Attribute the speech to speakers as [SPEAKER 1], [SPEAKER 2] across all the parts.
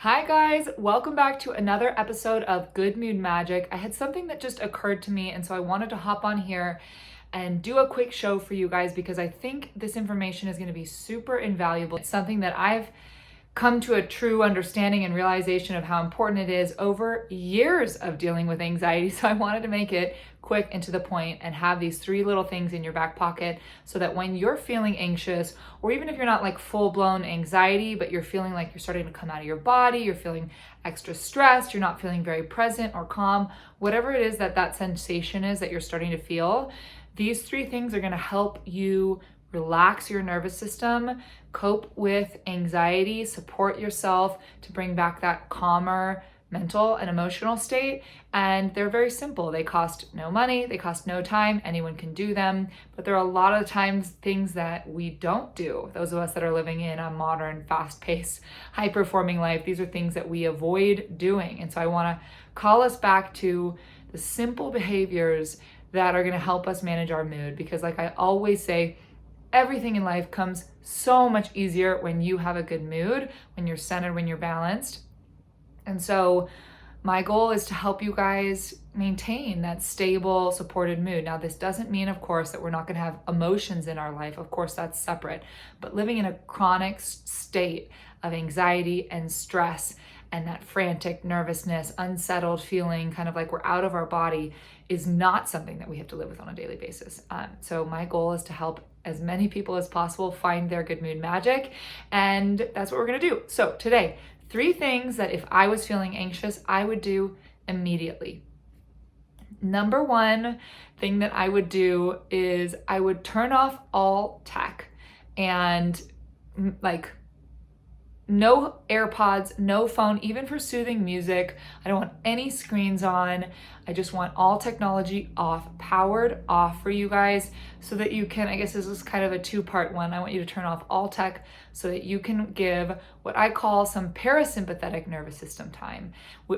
[SPEAKER 1] Hi guys, welcome back to another episode of Good Mood Magic. I had something that just occurred to me, and so I wanted to hop on here and do a quick show for you guys because I think this information is going to be super invaluable. It's something that I've come to a true understanding and realization of how important it is over years of dealing with anxiety. So I wanted to make it quick and to the point and have these three little things in your back pocket so that when you're feeling anxious, or even if you're not like full-blown anxiety, but you're feeling like you're starting to come out of your body, you're feeling extra stressed, you're not feeling very present or calm, whatever it is that sensation is that you're starting to feel, these three things are going to help you relax your nervous system, cope with anxiety, support yourself to bring back that calmer mental and emotional state. And they're very simple. They cost no money, they cost no time, anyone can do them. But there are a lot of times things that we don't do. Those of us that are living in a modern, fast-paced, high-performing life, these are things that we avoid doing. And so I want to call us back to the simple behaviors that are going to help us manage our mood. Because like I always say, everything in life comes so much easier when you have a good mood, when you're centered, when you're balanced. And so my goal is to help you guys maintain that stable, supported mood. Now, this doesn't mean, of course, that we're not going to have emotions in our life. Of course, that's separate. But living in a chronic state of anxiety and stress and that frantic nervousness, unsettled feeling, kind of like we're out of our body, is not something that we have to live with on a daily basis. So my goal is to help as many people as possible find their good mood magic, and that's what we're gonna do. So today, 3 things that if I was feeling anxious, I would do immediately. Number 1 thing that I would do is I would turn off all tech, and like no AirPods, no phone, even for soothing music. I don't want any screens on. I just want all technology off, powered off for you guys so that you can, I guess this is kind of a 2-part one. I want you to turn off all tech so that you can give what I call some parasympathetic nervous system time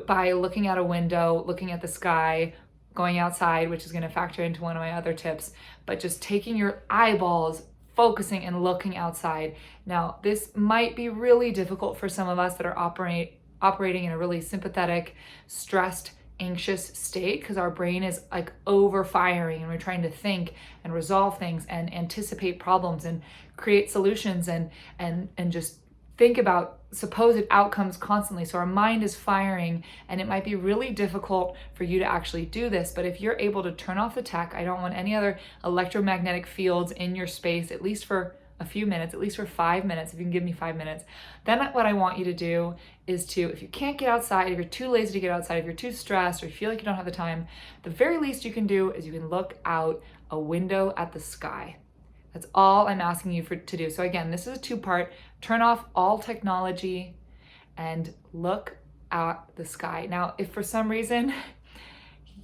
[SPEAKER 1] by looking out a window, looking at the sky, going outside, which is going to factor into one of my other tips, but just taking your eyeballs, focusing and looking outside. Now, this might be really difficult for some of us that are operating in a really sympathetic, stressed, anxious state because our brain is like overfiring and we're trying to think and resolve things and anticipate problems and create solutions and just think about supposed outcomes constantly. So our mind is firing, and it might be really difficult for you to actually do this. But if you're able to turn off the tech, I don't want any other electromagnetic fields in your space, at least for a few minutes, at least for 5 minutes, if you can give me 5 minutes, then what I want you to do is to, if you can't get outside, if you're too lazy to get outside, if you're too stressed, or you feel like you don't have the time, the very least you can do is you can look out a window at the sky. That's all I'm asking you to do. So again, this is a 2-part. Turn off all technology and look at the sky. Now, if for some reason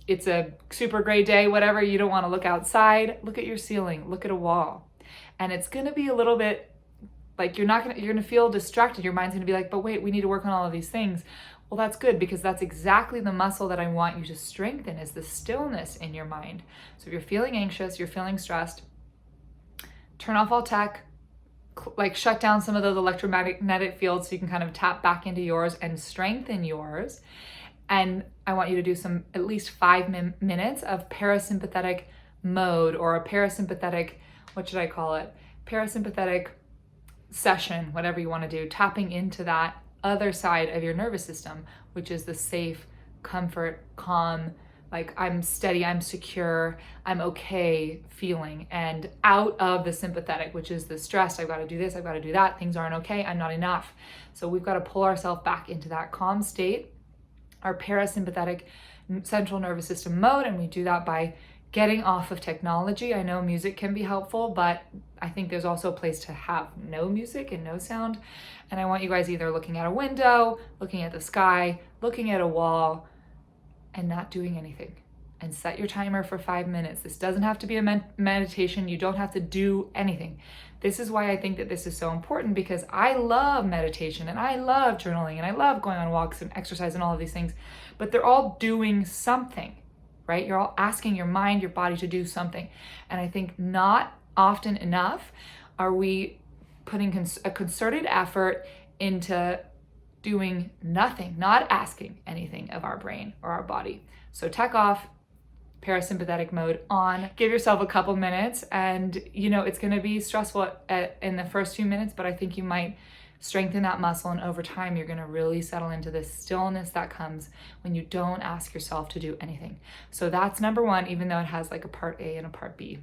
[SPEAKER 1] it's a super gray day, whatever, you don't want to look outside, look at your ceiling, look at a wall. And it's going to be a little bit like you're going to feel distracted. Your mind's going to be like, but wait, we need to work on all of these things. Well, that's good because that's exactly the muscle that I want you to strengthen, is the stillness in your mind. So if you're feeling anxious, you're feeling stressed, turn off all tech, like shut down some of those electromagnetic fields so you can kind of tap back into yours and strengthen yours. And I want you to do some at least 5 minutes of parasympathetic mode, or a parasympathetic, what should I call it? Parasympathetic session, whatever you want to do, tapping into that other side of your nervous system, which is the safe, comfort, calm, like I'm steady, I'm secure, I'm okay feeling, and out of the sympathetic, which is the stress, I've got to do this, I've got to do that, things aren't okay, I'm not enough. So we've got to pull ourselves back into that calm state, our parasympathetic central nervous system mode, and we do that by getting off of technology. I know music can be helpful, but I think there's also a place to have no music and no sound. And I want you guys either looking at a window, looking at the sky, looking at a wall, and not doing anything. And set your timer for 5 minutes. This doesn't have to be a meditation. You don't have to do anything. This is why I think that this is so important, because I love meditation and I love journaling and I love going on walks and exercise and all of these things, but they're all doing something, right? You're all asking your mind, your body to do something. And I think not often enough are we putting a concerted effort into doing nothing, not asking anything of our brain or our body. So tech off, parasympathetic mode on. Give yourself a couple minutes, and it's going to be stressful in the first few minutes, but I think you might strengthen that muscle, and over time you're going to really settle into this stillness that comes when you don't ask yourself to do anything. So that's number one, even though it has like a part A and a part B.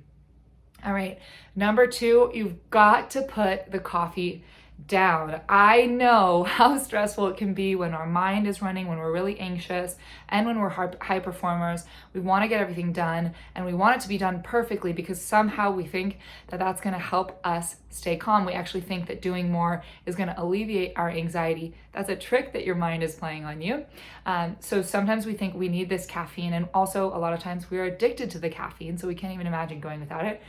[SPEAKER 1] All right, number two, you've got to put the coffee down. I know how stressful it can be when our mind is running, when we're really anxious, and when we're high performers. We want to get everything done, and we want it to be done perfectly because somehow we think that that's going to help us stay calm. We actually think that doing more is going to alleviate our anxiety. That's a trick that your mind is playing on you. So sometimes we think we need this caffeine, and also a lot of times we're addicted to the caffeine, so we can't even imagine going without it.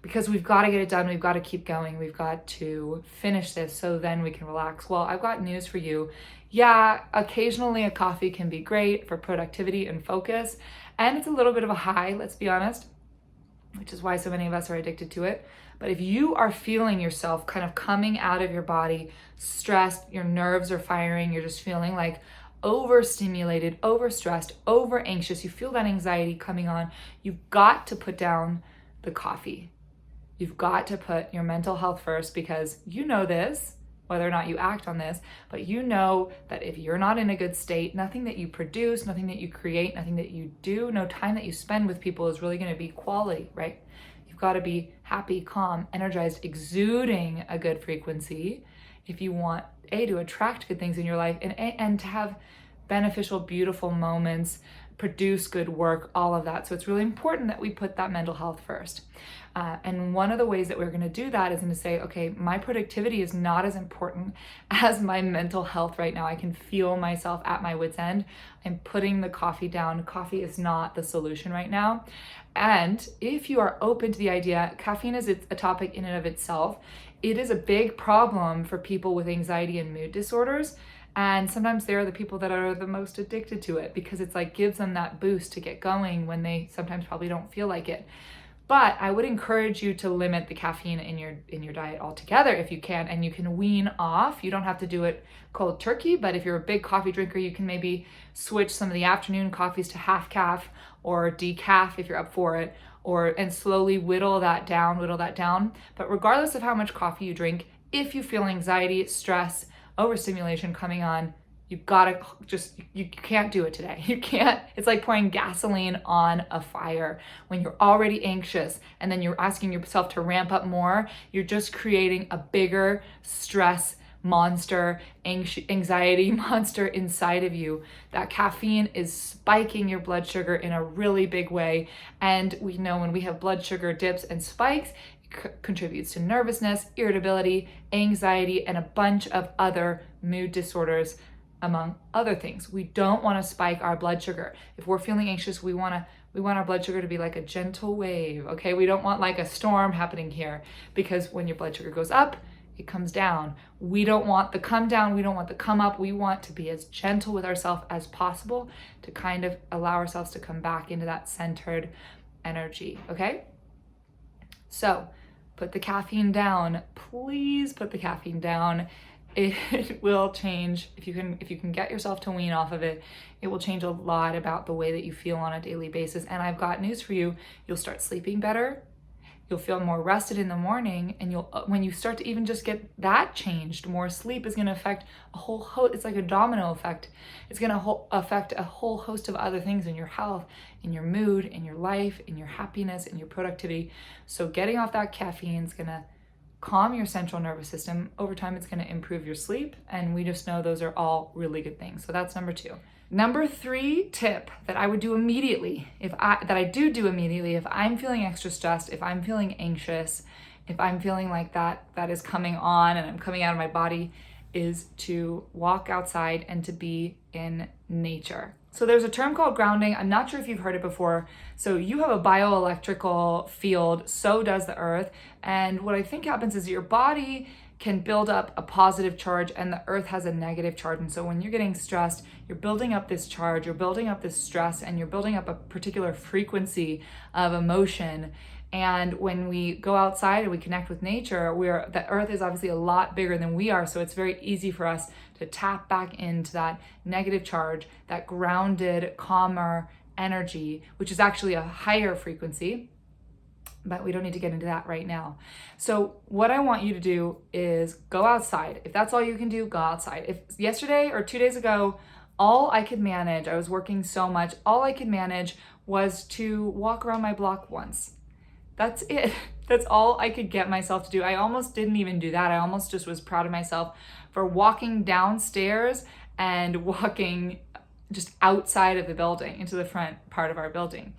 [SPEAKER 1] Because we've got to get it done, we've got to keep going, we've got to finish this so then we can relax. Well, I've got news for you. Yeah, occasionally a coffee can be great for productivity and focus, and it's a little bit of a high, let's be honest, which is why so many of us are addicted to it. But if you are feeling yourself kind of coming out of your body, stressed, your nerves are firing, you're just feeling like overstimulated, overstressed, over anxious, you feel that anxiety coming on, you've got to put down the coffee. You've got to put your mental health first, because you know this, whether or not you act on this, but you know that if you're not in a good state, nothing that you produce, nothing that you create, nothing that you do, no time that you spend with people is really going to be quality, right? You've got to be happy, calm, energized, exuding a good frequency if you want, to attract good things in your life and to have beneficial, beautiful moments, produce good work, all of that. So it's really important that we put that mental health first. And one of the ways that we're going to do that is going to say, okay, my productivity is not as important as my mental health right now. I can feel myself at my wit's end. I'm putting the coffee down. Coffee is not the solution right now. And if you are open to the idea, caffeine is a topic in and of itself. It is a big problem for people with anxiety and mood disorders. And sometimes they're the people that are the most addicted to it because it's like gives them that boost to get going when they sometimes probably don't feel like it. But I would encourage you to limit the caffeine in your diet altogether if you can, and you can wean off. You don't have to do it cold turkey, but if you're a big coffee drinker, you can maybe switch some of the afternoon coffees to half calf or decaf if you're up for it, and slowly whittle that down. But regardless of how much coffee you drink, if you feel anxiety, stress, overstimulation coming on, you've got to you can't do it today. You can't. It's like pouring gasoline on a fire. When you're already anxious and then you're asking yourself to ramp up more, you're just creating a bigger stress monster, anxiety monster inside of you. That caffeine is spiking your blood sugar in a really big way. And we know when we have blood sugar dips and spikes, contributes to nervousness, irritability, anxiety, and a bunch of other mood disorders, among other things. We don't want to spike our blood sugar. If we're feeling anxious, we want our blood sugar to be like a gentle wave, okay? We don't want like a storm happening here, because when your blood sugar goes up, it comes down. We don't want the come down, we don't want the come up. We want to be as gentle with ourselves as possible to kind of allow ourselves to come back into that centered energy, okay? So put the caffeine down. Please put the caffeine down. It will change. If you can get yourself to wean off of it, it will change a lot about the way that you feel on a daily basis. And I've got news for you. You'll start sleeping better. You'll feel more rested in the morning, and when you start to even just get that changed, more sleep is going to affect a whole host. It's like a domino effect. It's going to affect a whole host of other things in your health, in your mood, in your life, in your happiness, in your productivity. So getting off that caffeine is going to calm your central nervous system. Over time, it's going to improve your sleep, and we just know those are all really good things. So that's number 2. Number 3 tip that I would do immediately, if I'm feeling extra stressed, if I'm feeling anxious, if I'm feeling like that is coming on and I'm coming out of my body, is to walk outside and to be in nature. So there's a term called grounding. I'm not sure if you've heard it before. So you have a bioelectrical field, so does the earth. And what I think happens is your body can build up a positive charge and the earth has a negative charge. And so when you're getting stressed, you're building up this charge, you're building up this stress, and you're building up a particular frequency of emotion. And when we go outside and we connect with nature, the earth is obviously a lot bigger than we are. So it's very easy for us to tap back into that negative charge, that grounded, calmer energy, which is actually a higher frequency. But we don't need to get into that right now. So what I want you to do is go outside. If that's all you can do, go outside. If yesterday or 2 days ago, all I could manage, I was working so much, all I could manage was to walk around my block once. That's it. That's all I could get myself to do. I almost didn't even do that. I almost just was proud of myself for walking downstairs and walking just outside of the building into the front part of our building.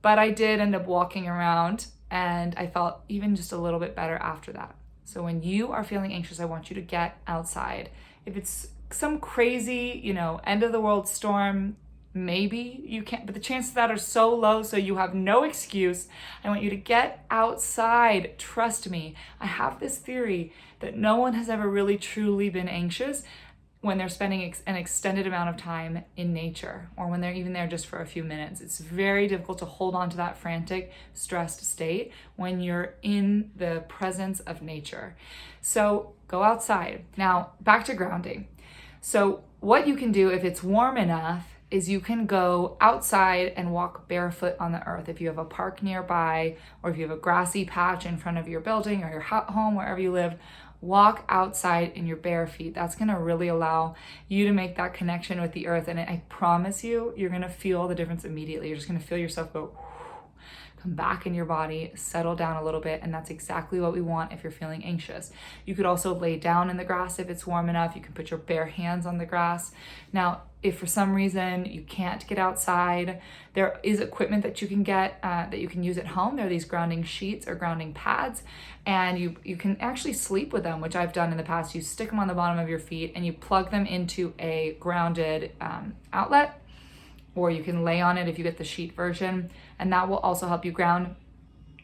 [SPEAKER 1] But I did end up walking around and I felt even just a little bit better after that. So when you are feeling anxious, I want you to get outside. If it's some crazy, end of the world storm, maybe you can't, but the chances of that are so low, so you have no excuse. I want you to get outside. Trust me. I have this theory that no one has ever really truly been anxious when they're spending an extended amount of time in nature, or when they're even there just for a few minutes. It's very difficult to hold on to that frantic, stressed state when you're in the presence of nature. So go outside. Now, back to grounding. So what you can do if it's warm enough is you can go outside and walk barefoot on the earth. If you have a park nearby, or if you have a grassy patch in front of your building or your home, wherever you live, walk outside in your bare feet. That's gonna really allow you to make that connection with the earth. And I promise you, you're gonna feel the difference immediately. You're just gonna feel yourself go, come back in your body, settle down a little bit, and that's exactly what we want if you're feeling anxious. You could also lay down in the grass if it's warm enough. You can put your bare hands on the grass. Now, if for some reason you can't get outside, there is equipment that you can get that you can use at home. There are these grounding sheets or grounding pads, and you can actually sleep with them, which I've done in the past. You stick them on the bottom of your feet and you plug them into a grounded outlet, or you can lay on it if you get the sheet version, and that will also help you ground.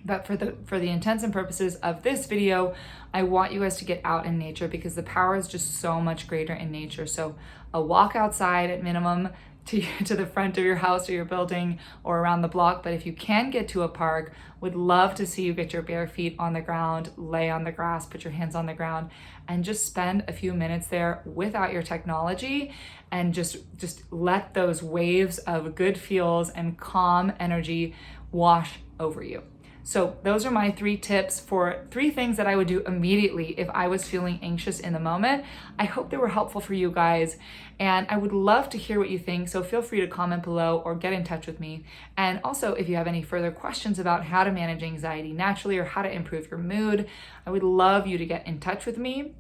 [SPEAKER 1] But for the intents and purposes of this video, I want you guys to get out in nature because the power is just so much greater in nature. So a walk outside at minimum to the front of your house or your building or around the block. But if you can get to a park, would love to see you get your bare feet on the ground, lay on the grass, put your hands on the ground, and just spend a few minutes there without your technology, and just let those waves of good feels and calm energy wash over you. So those are my 3 tips for 3 things that I would do immediately if I was feeling anxious in the moment. I hope they were helpful for you guys, and I would love to hear what you think. So feel free to comment below or get in touch with me. And also, if you have any further questions about how to manage anxiety naturally or how to improve your mood, I would love you to get in touch with me.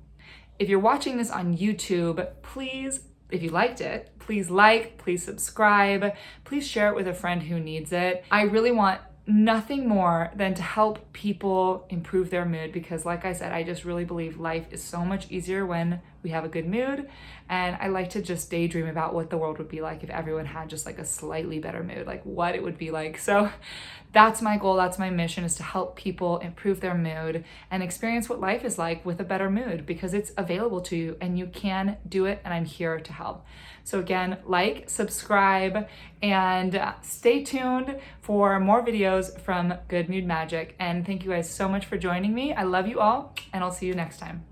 [SPEAKER 1] If you're watching this on YouTube, please, if you liked it, please like, please subscribe, please share it with a friend who needs it. I really want nothing more than to help people improve their mood, because like I said, I just really believe life is so much easier when we have a good mood. And I like to just daydream about what the world would be like if everyone had just like a slightly better mood, like what it would be like. So that's my goal, that's my mission, is to help people improve their mood and experience what life is like with a better mood, because it's available to you and you can do it, and I'm here to help. So again, like, subscribe, and stay tuned for more videos from Good Mood Magic. And thank you guys so much for joining me. I love you all, and I'll see you next time.